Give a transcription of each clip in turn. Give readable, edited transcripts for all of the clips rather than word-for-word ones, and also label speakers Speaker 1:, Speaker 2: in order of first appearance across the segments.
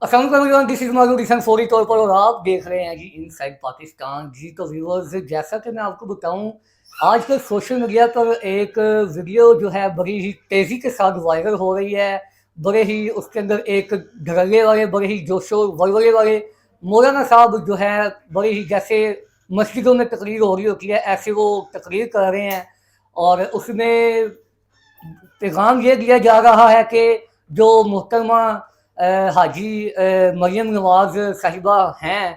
Speaker 1: السلام علیکم، دس از مادھو ریسن فوری طور پر، اور آپ دیکھ رہے ہیں جی ان سائڈ پاکستان. جی تو ویورز، جیسا کہ میں آپ کو بتاؤں، آج کل سوشل میڈیا پر ایک ویڈیو جو ہے بڑی ہی تیزی کے ساتھ وائرل ہو رہی ہے. بڑے ہی اس کے اندر ایک دھڑلے والے، بڑے ہی جوش و ولولے والے مولانا صاحب جو ہے، بڑے ہی جیسے مسجدوں میں تقریر ہو رہی ہوتی ہے ایسے وہ تقریر کر رہے ہیں. اور اس میں پیغام یہ دیا جا رہا ہے کہ جو محترمہ حاجی مریم نواز صاحبہ ہیں،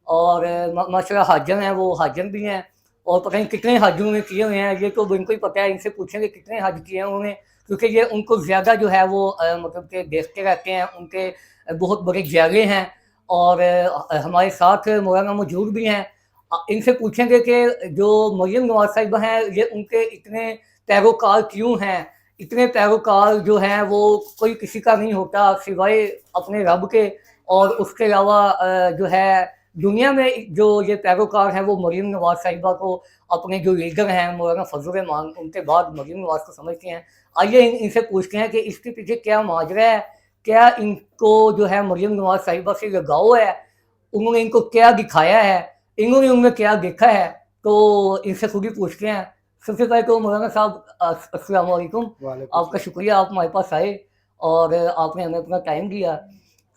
Speaker 1: اور ماشاء اللہ حاجن ہیں، وہ حاجن بھی ہیں، اور پتہ نہیں کتنے حجوں نے کیے ہوئے ہیں. یہ تو ان کو ہی پتہ ہے، ان سے پوچھیں گے کتنے حج کیے ہیں انہوں نے، کیونکہ یہ ان کو زیادہ جو ہے وہ مطلب کہ دیکھتے رہتے ہیں. ان کے بہت بڑے جیلے ہیں، اور ہمارے ساتھ مولانا موجود بھی ہیں. ان سے پوچھیں گے کہ جو مریم نواز صاحبہ ہیں، یہ ان کے اتنے پیروکار کیوں ہیں. اتنے پیروکار جو ہیں وہ کوئی کسی کا نہیں ہوتا سوائے اپنے رب کے، اور اس کے علاوہ جو ہے دنیا میں جو یہ پیروکار ہیں وہ مریم نواز صاحبہ کو اپنے جو لیڈر ہیں مولانا فضل الرحمان، ان کے بعد مریم نواز کو سمجھتے ہیں. آئیے ان سے پوچھتے ہیں کہ اس کے پیچھے کیا ماجرا ہے، کیا ان کو جو ہے مریم نواز صاحبہ سے لگاؤ ہے، انہوں نے ان کو کیا دکھایا ہے، انہوں نے ان میں کیا دیکھا ہے. تو ان سے خود ہی پوچھتے ہیں. سب سے پہلے تو مولانا صاحب السلام علیکم.
Speaker 2: وعلیکم
Speaker 1: آپ کا
Speaker 2: السلام۔
Speaker 1: شکریہ، آپ ہمارے پاس آئے اور آپ نے ہمیں اپنا ٹائم دیا.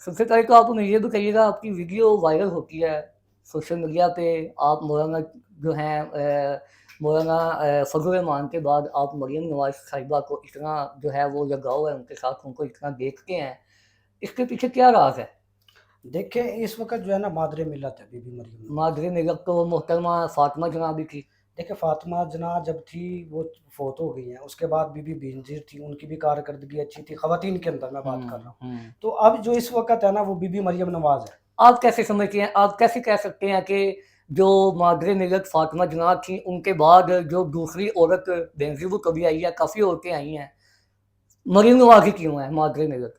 Speaker 1: سب سے پہلے تو آپ ہمیں یہ بتائیے گا، آپ کی ویڈیو وائرل ہوتی ہے سوشل میڈیا پہ، آپ مولانا جو ہیں مولانا فضل الرحمان کے بعد آپ مریم نواز صاحبہ کو اتنا جو ہے وہ لگاؤ ہے ان کے ساتھ، ان کو اتنا دیکھتے ہیں، اس کے پیچھے کیا راز ہے؟
Speaker 2: دیکھیں اس وقت جو ہے نا مادر ملت ہے بی بی مریم نواز۔
Speaker 1: مادری نگت تو محترمہ فاطمہ جناب بھی تھی.
Speaker 2: دیکھیں فاطمہ جناح جب تھی وہ فوت ہو گئی ہیں، اس کے بعد بی بی بینظیر تھی، ان کی بھی کارکردگی اچھی تھی خواتین کے اندر میں بات کر رہا ہوں. تو اب جو اس وقت ہے نا وہ بی بی مریم نواز ہے.
Speaker 1: آپ کیسے سمجھتے ہیں، آپ کیسے کہہ سکتے ہیں کہ جو مادر ملت فاطمہ جناب تھیں، ان کے بعد جو دوسری عورت بینظیر وہ کبھی آئی ہے، کافی عورتیں آئی ہیں، مریم نواز ہی کیوں ہے مادر ملت؟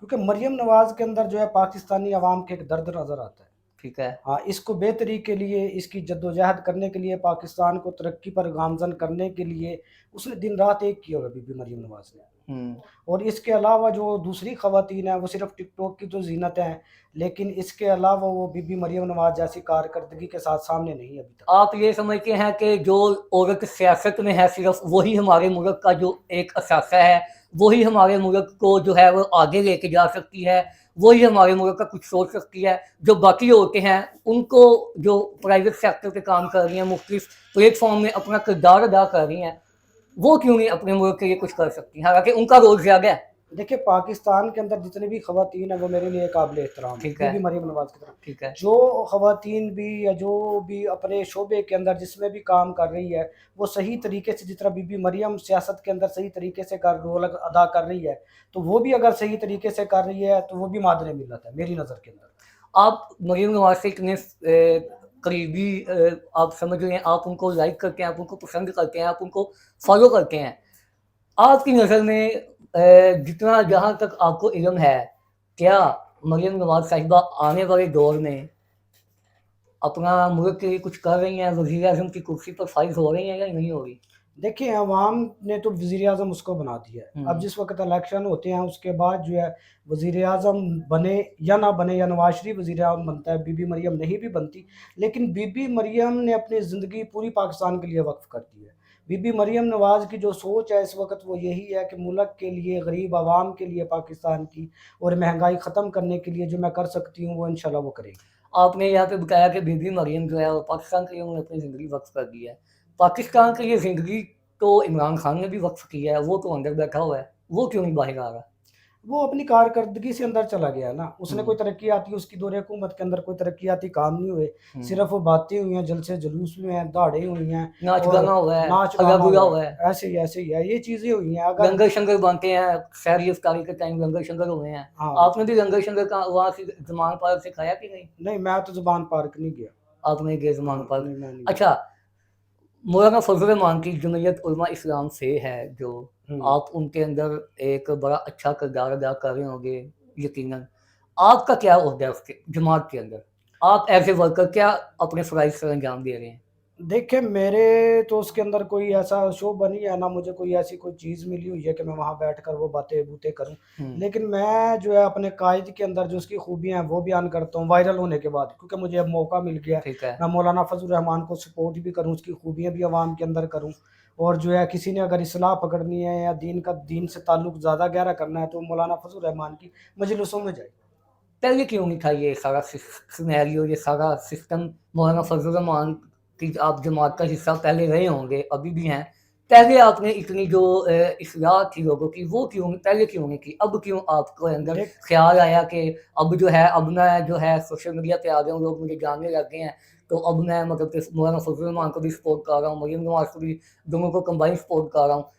Speaker 2: کیونکہ مریم نواز کے اندر جو ہے پاکستانی عوام کے ایک درد نظر آتا ہے.
Speaker 1: ٹھیک ہے.
Speaker 2: ہاں، اس کو بہتری کے لیے، اس کی جد و جہد کرنے کے لیے، پاکستان کو ترقی پر گامزن کرنے کے لیے اس نے دن رات ایک کیا ہوا بی بی مریم نواز نے. اور اس کے علاوہ جو دوسری خواتین ہیں وہ صرف ٹک ٹاک کی جو زینت ہیں، لیکن اس کے علاوہ وہ بی بی مریم نواز جیسی کارکردگی کے ساتھ سامنے نہیں ابھی تک.
Speaker 1: آپ یہ سمجھتے ہیں کہ جو عورت سیاست میں ہے صرف وہی ہمارے ملک کا جو ایک اثاثہ ہے، وہی ہمارے ملک کو جو ہے وہ آگے لے کے جا سکتی ہے، وہی ہمارے ملک کا کچھ سوچ سکتی ہے. جو باقی عورتیں ہیں ان کو جو پرائیویٹ سیکٹر پہ کام کر رہی ہیں، مختلف پلیٹ فارم میں اپنا کردار ادا کر رہی ہیں، وہ کیوں نہیں اپنے ملک کے لیے کچھ کر سکتی، حالانکہ ان کا رول زیادہ ہے؟
Speaker 2: دیکھیں پاکستان کے اندر جتنی بھی خواتین ہیں وہ میرے لیے قابل احترام ہیں
Speaker 1: ٹھیک
Speaker 2: بی
Speaker 1: ہے.
Speaker 2: بی مریم نواز کی طرف.
Speaker 1: ٹھیک ہے.
Speaker 2: جو خواتین بھی یا جو بھی اپنے شعبے کے اندر جس میں بھی کام کر رہی ہے، وہ صحیح طریقے سے، جس طرح بی بی مریم سیاست کے اندر صحیح طریقے سے رول ادا کر رہی ہے، تو وہ بھی اگر صحیح طریقے سے کر رہی ہے تو وہ بھی مادر ملت ہے میری نظر کے اندر.
Speaker 1: آپ مریم نواز سے اتنے قریبی، آپ سمجھ رہے ہیں، آپ ان کو لائک کرتے ہیں، آپ ان کو پسند کرتے ہیں، آپ ان کو فالو کرتے ہیں. آپ کی نظر میں جتنا جہاں تک آپ کو علم ہے، کیا مریم نواز صاحبہ آنے والے دور میں اپنا ملک کے لیے کچھ کر رہی ہیں، وزیر اعظم کی کرسی پر فائز ہو رہی ہیں یا نہیں ہو رہی؟
Speaker 2: دیکھیں عوام نے تو وزیر اعظم اس کو بنا دیا ہے. اب جس وقت الیکشن ہوتے ہیں اس کے بعد جو ہے وزیر اعظم بنے یا نہ بنے، یا نواز شریف وزیر اعظم بنتا ہے، بی بی مریم نہیں بھی بنتی، لیکن بی بی مریم نے اپنی زندگی پوری پاکستان کے لیے وقف کر دی ہے. بی بی مریم نواز کی جو سوچ ہے اس وقت وہ یہی ہے کہ ملک کے لیے، غریب عوام کے لیے، پاکستان کی اور مہنگائی ختم کرنے کے لیے جو میں کر سکتی ہوں وہ انشاءاللہ وہ کرے گی.
Speaker 1: آپ نے یہاں پہ بتایا کہ بی بی مریم جو ہے وہ پاکستان کے لیے انہوں نے اپنی زندگی وقف کر دی ہے. پاکستان کے لیے زندگی تو عمران خان نے بھی وقف کی ہے، وہ تو اندر بیٹھا ہوا ہے، وہ کیوں نہیں باہر آ رہا؟
Speaker 2: وہ اپنی کارکردگی سے اندر چلا گیا نا. اس نے کوئی ترقیاتی، اس کی دور حکومت کے اندر کوئی ترقیاتی کام نہیں ہوئے، صرف وہ باتیں ہوئی ہیں، جلسے جلوس ہوئے ہیں، دہاڑے ہوئی ہیں،
Speaker 1: ناچ
Speaker 2: اور
Speaker 1: گانا ہوا ہے،
Speaker 2: ناچ
Speaker 1: ہلا
Speaker 2: گانا
Speaker 1: بلا
Speaker 2: ہوا
Speaker 1: ہوا
Speaker 2: ہے.
Speaker 1: ہے،
Speaker 2: ایسے ہی ہے، یہ چیزیں ہوئی ہیں. اگر
Speaker 1: لنگر شنگر بنتے ہیں، سحری افطاری کے ٹائم لنگر شنگر ہوئے ہیں،
Speaker 2: ہاں،
Speaker 1: آپ نے بھی لنگر شنگر کا وہاں سے زمان پارک سے کھایا کہ نہیں؟
Speaker 2: نہیں میں تو زبان پارک نہیں گیا.
Speaker 1: آپ نے گئے زمان پارک؟
Speaker 2: نہیں میں نہیں گیا.
Speaker 1: اچھا، مولانا فضل الرحمان کی جمعیت علماء اسلام سے ہے جو، آپ ان کے اندر ایک بڑا اچھا کردار ادا کر رہے ہوں گے یقیناً. آپ کا کیا عہدہ ہے اس کے جماعت کے اندر؟ آپ ایز اے ورکر کیا اپنے فرائض سر انجام دے رہے ہیں؟
Speaker 2: देखिए मेरे तो उसके अंदर कोई ऐसा शो बनी है ना, मुझे कोई ऐसी कोई चीज़ मिली हुई है कि मैं वहाँ बैठकर वो बातें-बूतें करूँ।
Speaker 1: हुँ,
Speaker 2: लेकिन मैं जो है अपने कायद के अंदर जो उसकी खूबियाँ हैं वो बयान करता हूँ वायरल होने के बाद, क्योंकि मुझे अब मौका मिल गया है।
Speaker 1: ठीक है।
Speaker 2: मैं मौलाना फज़ल रहमान को सपोर्ट भी करूँ, उसकी खूबियाँ भी अवाम के अंदर करूँ, और जो है किसी ने अगर इस्लाह पकड़नी है या दीन से ताल्लुक़ ज़्यादा गहरा करना है तो मौलाना फज़ल रहमान की मजलिसों में जाए।
Speaker 1: पहले क्यों नहीं था ये सारा सिनेरियो, ये सारा सिस्टम? मौलाना फजल रहमान की आप जमात का हिस्सा पहले रहे होंगे, अभी भी हैं। पहले आपने इतनी जो इस्लाह थी लोगों की, वो क्यों पहले क्यों नहीं की? अब क्यों आपके अंदर
Speaker 2: देख
Speaker 1: ख्याल आया कि अब जो है, अब मैं जो है सोशल मीडिया पे आ गया हूँ, लोग मुझे जानने लग गए हैं, तो अब मैं मतलब कि मौलाना फजल रहमान को भी सपोर्ट कर रहा हूँ, मरीम नवाज़ को भी, दोनों को कंबाइन सपोर्ट कर रहा हूँ।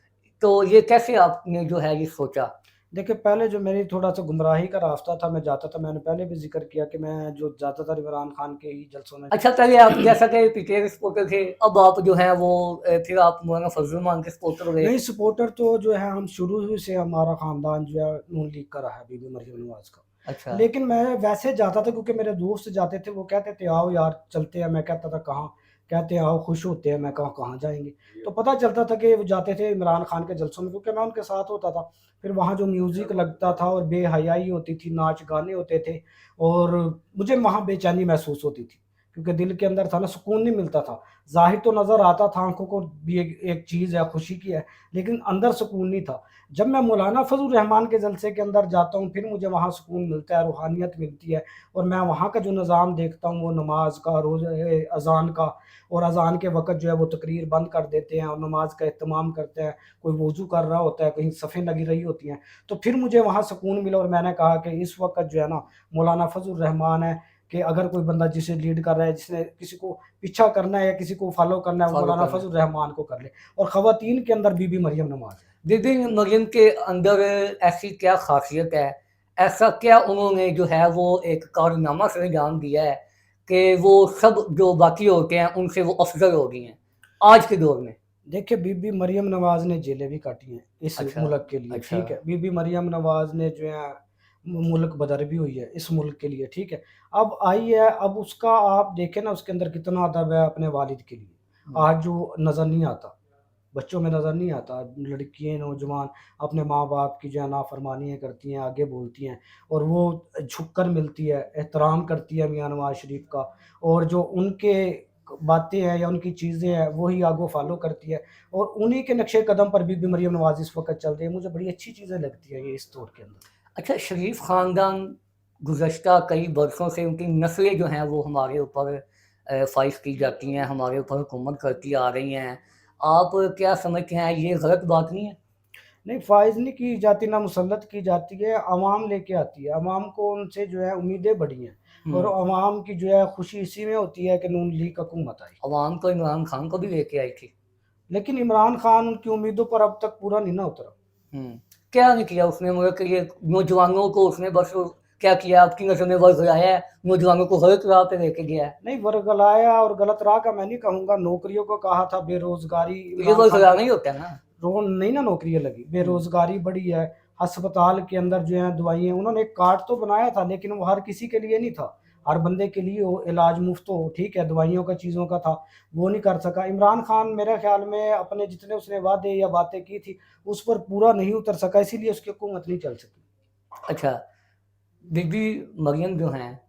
Speaker 1: तो ये कैसे आपने जो है ये सोचा?
Speaker 2: देखिए, पहले जो मेरी थोड़ा-सा गुमराही का रास्ता था, मैं जाता था, मैंने पहले भी ज़िक्र किया कि मैं जो जाता था इमरान खान के ही जलसों में।
Speaker 1: अच्छा, पहले आप जैसा कि पीटीआई के सपोर्टर थे, अब आप जो हैं वो फिर आप मौलाना फजल रहमान के सपोर्टर हो गए।
Speaker 2: नहीं, सपोर्टर तो जो है हम शुरू ही से हमारा ख़ानदान जो है नून लीग का रहा है, बीबी मरियम नवाज़ का।
Speaker 1: अच्छा,
Speaker 2: लेकिन मैं वैसे जाता था क्योंकि मेरे दोस्त जाते थे, वो कहते थे आओ यार चलते हैं, मैं कहता था कहाँ? कहते हैं आओ खुश होते हैं, मैं कहा कहाँ जाएँगे? तो पता चलता था कि वो जाते थे इमरान खान के जलसों में, क्योंकि मैं उनके साथ होता था। फिर वहाँ जो म्यूज़िक लगता था और बेहयाई होती थी, नाच गाने होते थे, और मुझे वहाँ बेचैनी महसूस होती थी, क्योंकि दिल के अंदर था ना, सुकून नहीं मिलता था। ज़ाहिर तो नज़र आता था, आँखों को भी एक एक चीज़ है, खुशी की है, लेकिन अंदर सुकून नहीं था। जब मैं मौलाना फज़ल रहमान के जलसे के अंदर जाता हूँ, फिर मुझे वहाँ सुकून मिलता है, रूहानियत मिलती है, और मैं वहाँ का जो निज़ाम देखता हूँ, वो नमाज़ का, रोज़े अज़ान का, और अज़ान के वक़्त जो है वो तकरीर बंद कर देते हैं और नमाज़ का एहतमाम करते हैं। कोई वज़ू कर रहा होता है, कहीं सफ़ें लगी रही होती हैं, तो फिर मुझे वहाँ सुकून मिला, और मैंने कहा कि इस वक़्त जो है ना, मौलाना फज़ल रहमान है, कि अगर कोई बंदा जिसे लीड कर रहा है, जिसने किसी को पीछा करना है या किसी को फ़ॉलो करना है, वो
Speaker 1: फॉलो
Speaker 2: मौलाना
Speaker 1: करना है।
Speaker 2: फज़ल रहमान को कर ले, और ख़वातीन के अंदर बीबी मरियम नवाज़ है।
Speaker 1: बीबी मरियम के अंदर ऐसी क्या ख़ासियत है? ऐसा क्या उन्होंने जो है वो एक कारनामा अंजाम दिया है कि वो सब जो बाकी होते हैं उनसे वो अफ़ज़ल हो गई हैं, आज के दौर में?
Speaker 2: देखिए, बीबी मरियम नवाज़ ने जेलें भी काटी हैं इस
Speaker 1: अच्छा,
Speaker 2: मुल्क के लिए,
Speaker 1: अच्छा।
Speaker 2: ठीक है? बीबी मरियम नवाज़ ने जो है मुल्क बदर भी हुई है इस मुल्क के लिए, ठीक है? अब आई है, अब उसका आप देखें ना, उसके अंदर कितना अदब है अपने वालिद के लिए।
Speaker 1: हुँ।
Speaker 2: आज जो नज़र नहीं आता, बच्चों में नज़र नहीं आता, लड़कियाँ, नौजवान अपने माँ-बाप की जो है नाफ़रमानियाँ करती हैं, आगे बोलती हैं, और वो झुककर मिलती है, एहतराम करती है मियाँ नवाज़ शरीफ का, और जो उनके बातें हैं या उनकी चीज़ें हैं, वही आगो फ़ॉलो करती है, और उन्हीं के नक्शे कदम पर बीबी मरियम नवाज़ इस वक़्त चल रही है। मुझे बड़ी अच्छी चीज़ें लगती हैं ये इस दौर के अंदर।
Speaker 1: अच्छा, शरीफ ख़ानदान गुज़श्ता कई बरसों से उनकी नस्लें जो हैं वो हमारे ऊपर फ़ाइज़ की जाती हैं, हमारे ऊपर हुकूमत करती आ रही हैं। आप क्या समझते हैं, ये गलत बात नहीं है?
Speaker 2: नहीं, फ़ाइज़ नहीं की जाती, ना मुसल्लत की जाती है, अवाम लेके आती है। अवाम को उनसे जो है उम्मीदें बड़ी हैं, और
Speaker 1: हुँ,
Speaker 2: अवाम की जो है खुशी इसी में होती है कि नून लीग हुकूमत आई।
Speaker 1: अवाम तो इमरान खान को भी लेके आई थी।
Speaker 2: लेकिन इमरान खान उनकी उम्मीदों पर अब तक पूरा नहीं ना उतरा।
Speaker 1: हुँ, क्या नहीं किया उसने मगर कि ये नौजवानों को उसने बस क्या किया आपकी नज़र में वर्ग़लाया है, नौजवानों को गलत राह पे लेके गया है।
Speaker 2: नहीं, वर्गलाया और गलत राह का मैं नहीं कहूँगा, नौकरियों को कहा था, बेरोज़गारी
Speaker 1: ये
Speaker 2: इमरान खान
Speaker 1: वर्ग़लाना
Speaker 2: के
Speaker 1: ही होता है ना।
Speaker 2: रो नहीं ना नौकरियाँ लगी,
Speaker 1: हुँ,
Speaker 2: बेरोज़गारी बढ़ी है, अस्पताल के अंदर जो है दवाइयाँ, उन्होंने एक कार्ड तो बनाया था, लेकिन वो हर किसी के लिए नहीं था। हर बंदे के लिए हो, इलाज मुफ़्त हो, ठीक है, दवाइयों का, चीज़ों का था, वो नहीं कर सका। इमरान खान मेरे ख़्याल में अपने जितने उसने वादे या बातें की थी, उस पर पूरा नहीं उतर सका, इसीलिए उसकी हुकूमत नहीं चल सकी।
Speaker 1: अच्छा, बीबी मरियम जो हैं,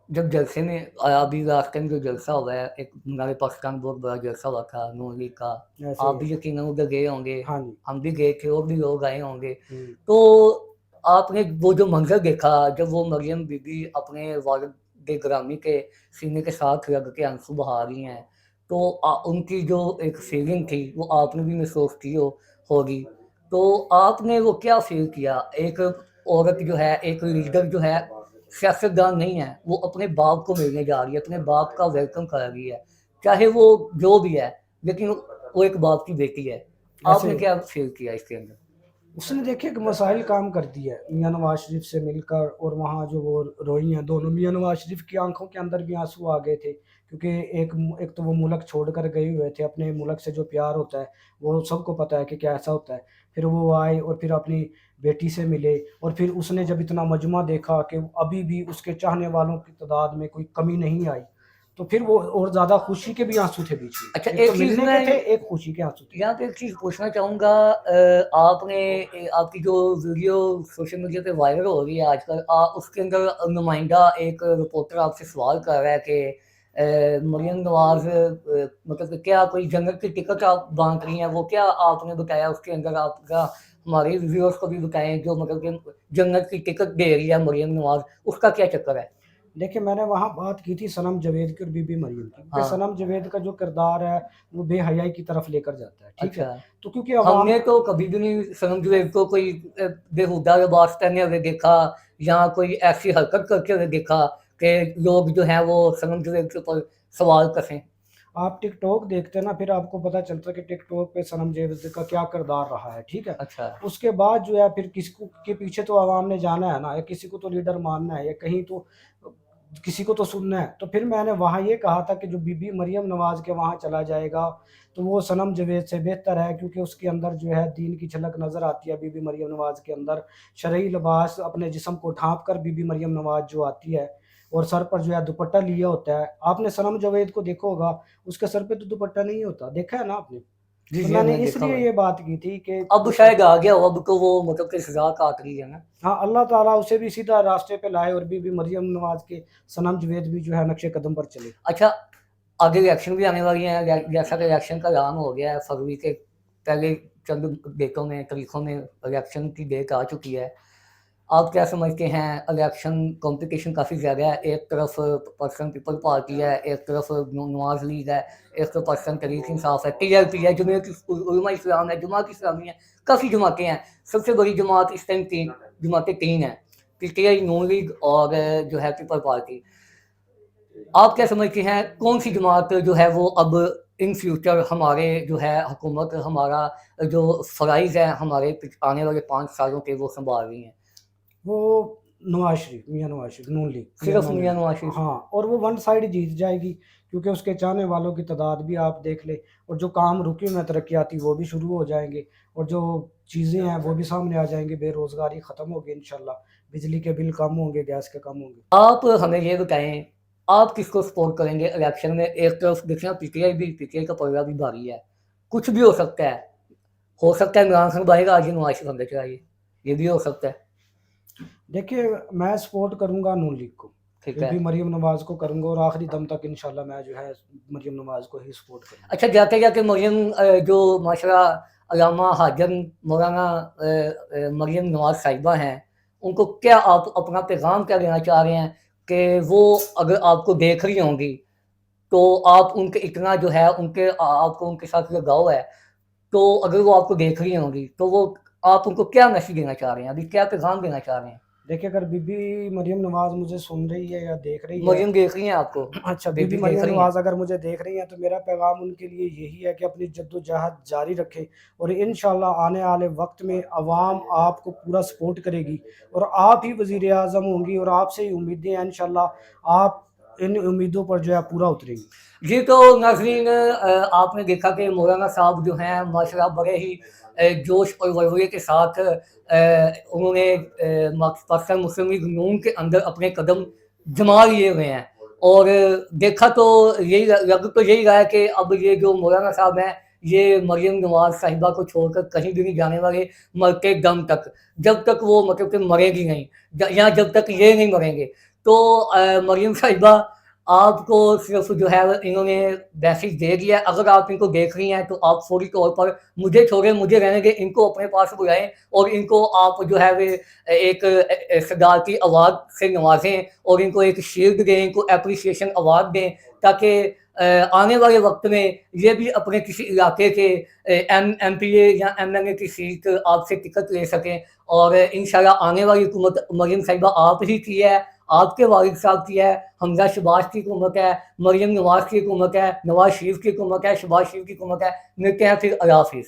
Speaker 1: जब जलसे में अभी लास्ट टाइम जो जलसा हुआ है, एक हमारे पाकिस्तान बहुत बड़ा जलसा हुआ था नून लीग का,
Speaker 2: ऐसे
Speaker 1: आप
Speaker 2: ही है।
Speaker 1: भी यकीनन उधर गए होंगे,
Speaker 2: हाँ जी।
Speaker 1: हम भी गए थे और भी लोग आए होंगे।
Speaker 2: हुँ।
Speaker 1: तो आपने वो जो मंज़र देखा जब वो मरियम बीबी अपने वालिद गिरामी के सीने के साथ लग के आंसू बहा रही हैं, तो उनकी जो एक फीलिंग थी वो आपने भी महसूस की होगी। तो आपने वो क्या फ़ील किया? एक औरत जो है, एक लीडर जो है, सियासतदान नहीं है, वो अपने बाप को मिलने जा रही है, अपने बाप का वेलकम कर रही है, चाहे वो जो भी है, लेकिन वो एक बाप की बेटी है।
Speaker 2: ऐसे
Speaker 1: आपने
Speaker 2: ही है।
Speaker 1: क्या फ़ील किया इसके अंदर?
Speaker 2: उसने देखिए एक मिसाइल काम कर दी है मियाँ नवाज़ शरीफ से मिलकर, और वहाँ जो वो रोई हैं दोनों, मियाँ नवाज़ शरीफ की आँखों के अंदर भी आँसू आ गए थे, क्योंकि एक तो वो मुल्क छोड़कर गए हुए थे, अपने मुल्क से जो प्यार होता है, वो सबको पता है कि कैसा होता है। फिर वो आए और फिर अपनी बेटी से मिले, और फिर उसने जब इतना मजमा देखा कि अभी भी उसके चाहने वालों की तादाद में कोई कमी नहीं आई, तो फिर वो और ज़्यादा खुशी के भी आंसू थे बीच में।
Speaker 1: अच्छा,
Speaker 2: एक
Speaker 1: एक
Speaker 2: तो
Speaker 1: चीज़
Speaker 2: मिलने
Speaker 1: मैं
Speaker 2: के थे, एक खुशी के आंसू थे।
Speaker 1: यहाँ पे एक चीज़ पूछना चाहूँगा, आपने आपकी जो वीडियो सोशल मीडिया पे वायरल हो रही है आजकल, उसके अंदर नुमाइंदा एक रिपोर्टर आपसे सवाल कर रहा है कि मरियम नवाज़ मतलब कि क्या कोई जन्नत की टिकट आप बांट रही हैं, वो क्या आपने बताया उसके अंदर आपका हमारे व्यूअर्स को भी बताएं, जो मतलब कि जन्नत की टिकट दे रही है मरियम नवाज़, उसका क्या चक्कर है?
Speaker 2: देखिए, मैंने वहाँ बात की थी सनम जावेद की और बीबी मरियम की, क्योंकि
Speaker 1: हाँ।
Speaker 2: सनम जावेद का जो किरदार है, वो बेहयाई की तरफ लेकर जाता है, ठीक है?
Speaker 1: अच्छा।
Speaker 2: तो क्योंकि अवाम
Speaker 1: हमने तो कभी भी नहीं सनम जुवेद को कोई बेहुदा लिबास पहने हुए देखा या कोई ऐसी हरकत करते हुए देखा कि लोग जो हैं वो सनम जुवेद के ऊपर सवाल कसें।
Speaker 2: आप टिकटॉक देखते हैं ना, फिर आपको पता चलता है कि टिकटॉक पे सनम जावेद का क्या किरदार रहा है, ठीक है?
Speaker 1: अच्छा।
Speaker 2: उसके बाद जो है फिर किसको के पीछे तो आवाम ने जाना है ना, या किसी को तो लीडर मानना है, या कहीं तो किसी को तो सुनना है। तो फिर मैंने वहाँ ये कहा था कि जो बीबी मरियम नवाज़ के वहाँ चला जाएगा, तो वो सनम जावेद से बेहतर है, क्योंकि उसके अंदर जो है दीन की झलक नज़र आती है। बीबी मरियम नवाज़ के अंदर शरई लिबास अपने जिस्म को ढाँप कर बीबी मरियम नवाज़ जो आती है, और सर पर जो है दुपट्टा लिया होता है। आपने सनम जावेद को देखा होगा, उसके सर पे तो दुपट्टा नहीं होता, देखा है ना आपने?
Speaker 1: जी
Speaker 2: तो
Speaker 1: जी,
Speaker 2: मैंने
Speaker 1: हमने देखा हुआ
Speaker 2: इसलिए
Speaker 1: है।
Speaker 2: ये बात की थी कि
Speaker 1: अब शायद आ गया हो, अब तो वो मतलब कि सजा काट रही है ना।
Speaker 2: हाँ, अल्लाह ताला उसे भी सीधा रास्ते पे लाए और बीबी मरियम नवाज़ के सनम जावेद भी जो है नक्शे कदम पर चले।
Speaker 1: अच्छा, आगे इलेक्शन भी आने वाली हैं, जैसा कि इलेक्शन का ऐलान हो गया है, फरवरी के पहले चंद डेटों में तारीखों में इलेक्शन की डेट आ चुकी है। आप क्या समझते हैं, इलेक्शन कंपटीशन काफ़ी ज़्यादा है, एक तरफ पर्सन पीपल पार्टी है, एक तरफ नवाज लीग है, एक तरफ पर्सन तहरीक इंसाफ है, टीएलपी है, जमीयत उलमा इस्लाम है, जमात इस्लामी है, काफ़ी जमातें हैं। सबसे बड़ी जमात इस टाइम तीन जमातें तीन हैं, पीटीआई, नून लीग और जो है पीपल पार्टी। आप क्या समझते हैं कौन सी जमात जो है वो अब इन फ्यूचर हमारे जो है हुकूमत, हमारा जो फ़राइज़ है हमारे आने वाले 5 सालों के, वो संभाल रही हैं?
Speaker 2: वो नवाज़ शरीफ, मियाँ नवाज़ शरीफ, नून लीग,
Speaker 1: सिर्फ
Speaker 2: पीएमएल
Speaker 1: मियां
Speaker 2: है।
Speaker 1: नवाज शरीफ?
Speaker 2: हाँ, और वो वन साइड जीत जाएगी, क्योंकि उसके चाहने वालों की तादाद भी आप देख लें, और जो काम रुके हुए हैं तरक्याती वो भी शुरू हो जाएँगे, और जो चीज़ें हैं वो भी सामने आ जाएँगी, बेरोज़गारी ख़त्म होगी इंशाल्लाह, बिजली के बिल कम होंगे, गैस के कम होंगे।
Speaker 1: आप हमें ये बताएं, आप किसको सपोर्ट करेंगे इलेक्शन में? एक तरफ देखिए ना, पीटीआई का पलड़ा भी भारी है, कुछ भी हो सकता है इमरान खान बाहर आज नवाज शरीफ अंदर चलाइए, ये भी हो सकता है।
Speaker 2: देखिए, मैं सपोर्ट करूँगा नून लीग को,
Speaker 1: ठीक है।
Speaker 2: बीबी मरियम नवाज़ को करूँगा, और आखिरी दम तक इंशाल्लाह मैं जो है मरियम नवाज़ को ही सपोर्ट करूँगा।
Speaker 1: अच्छा, जाते जाते मरियम जो माशाल्लाह अल्लामा हाजन मौलाना मरियम नवाज साहिबा हैं, उनको क्या आप अपना पैगाम क्या देना चाह रहे हैं कि वो अगर आपको देख रही होंगी तो आप उनके इतना जो है उनके आपको उनके साथ लगाव है, तो अगर वो आपको देख रही होंगी तो वो आप उनको क्या मैसेज देना चाह रहे हैं, अभी क्या पैगाम देना चाह रहे हैं?
Speaker 2: देखिए, अगर बीबी मरियम नवाज़ मुझे सुन रही है या देख रही है,
Speaker 1: मरियम देख रही हैं आपको?
Speaker 2: अच्छा, बीबी
Speaker 1: बेबी देख
Speaker 2: मरियम
Speaker 1: रही हैं?
Speaker 2: नवाज़ अगर मुझे देख रही हैं, तो मेरा पैगाम उनके लिए यही है कि अपनी जद्दोजहद जारी रखें, और इंशाल्लाह आने वाले वक्त में अवाम आपको पूरा सपोर्ट करेगी, और आप ही वज़ीर आज़म होंगी, और आपसे ही उम्मीदें हैं, इंशाल्लाह आप इन उम्मीदों पर जो है पूरा उतरेंगी।
Speaker 1: जी, तो नाज़रीन, आपने देखा कि मौलाना साहब जो हैं माशाल्लाह बड़े ही जोश और वलवले के साथ उन्होंने पाकिस्तान मुस्लिम लीग नून के अंदर अपने कदम जमा लिए हुए हैं, और देखा तो यही लग तो यही रहा है कि अब ये जो मौलाना साहब हैं, ये मरियम नवाज़ साहिबा को छोड़कर कहीं भी नहीं जाने वाले, मरते दम तक, जब तक वो मतलब कि मरेगी नहीं, या जब तक ये नहीं मरेंगे। तो मरियम साहिबा, आपको सिर्फ जो है इन्होंने मैसेज दे दिया है, अगर आप इनको देख रही हैं तो आप फौरी तौर पर मुझे छोड़ें, मुझे रहने दें, इनको अपने पास बुलाएं और इनको आप जो है वे एक सदारती अवार्ड से नवाजें और इनको एक शील्ड दें, इनको एप्रिसिएशन अवार्ड दें, ताकि आने वाले वक्त में ये भी अपने किसी इलाके के एमपीए या एमएलए की सीट आपसे टिकट ले सकें, और इंशाल्लाह आने वाली हुकूमत मरियम साहिबा आप ही की है, आपके वालिद साहब की है, हमजा शहबाज की हुकूमत है, मरियम नवाज़ की हुकूमत है, नवाज़ शरीफ की हुकूमत है, शहबाज शरीफ की हुकूमत है। मिलते हैं फिर, अल्लाह हाफ़िज़।